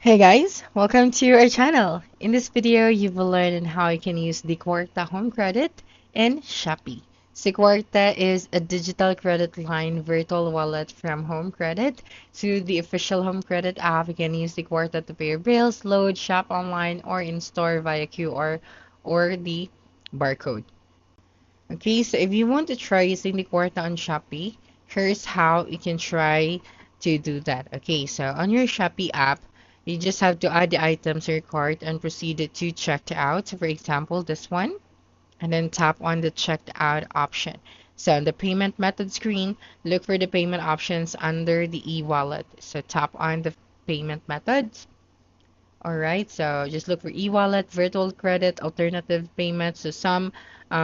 Hey guys, welcome to our channel. In this video, you will learn how you can use the Qwarta Home Credit in Shopee. So Qwarta is a digital credit line virtual wallet from Home Credit. To the official Home Credit app, you can use the Qwarta to pay your bills, load, shop online, or in-store via QR or the barcode. Okay, so if you want to try using the Qwarta on Shopee, here's how you can try to do that. Okay, so on your Shopee app, you just have to add the items to your cart and proceed to check out. So for example, this one, and then tap on the checked out option. So on the payment method screen, look for the payment options under the e-wallet. So tap on the payment methods. All right, so just look for e-wallet, virtual credit, alternative payments. So some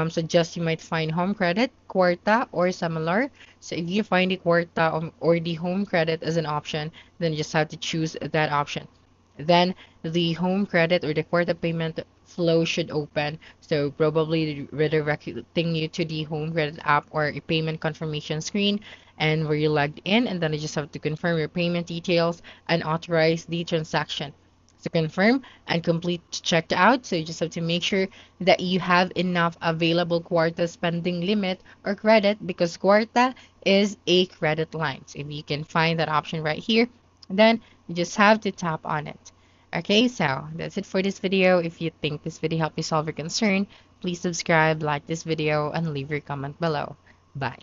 suggest you might find home credit, Qwarta, or similar. So if you find the Qwarta or the home credit as an option, then you just have to choose that option. Then the home credit or the Qwarta payment flow should open. So probably redirecting you to the home credit app or a payment confirmation screen and where you logged in. And then you just have to confirm your payment details and authorize the transaction to confirm and complete checked out. So you just have to make sure that you have enough available Qwarta spending limit or credit because Qwarta is a credit line. So if you can find that option right here, then you just have to tap on it. Okay, so that's it for this video. If you think this video helped you solve your concern, please subscribe, like this video, and leave your comment below. Bye.